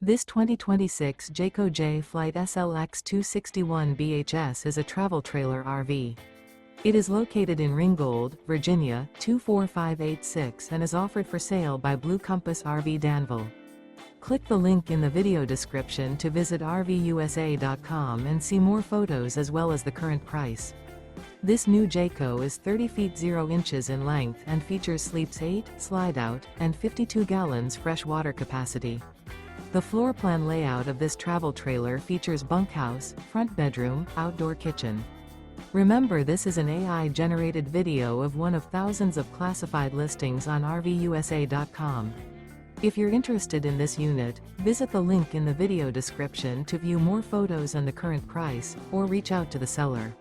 This 2026 Jayco Jay Flight SLX 261 BHS is a travel trailer RV. It is located in Ringgold, Virginia, 24586 and is offered for sale by Blue Compass RV Danville. Click the link in the video description to visit RVUSA.com and see more photos as well as the current price. This new Jayco is 30 feet 0 inches in length and features sleeps 8, slide-out, and 52 gallons fresh water capacity. The floor plan layout of this travel trailer features bunkhouse, front bedroom, outdoor kitchen. Remember, this is an AI-generated video of one of thousands of classified listings on RVUSA.com. If you're interested in this unit, visit the link in the video description to view more photos and the current price, or reach out to the seller.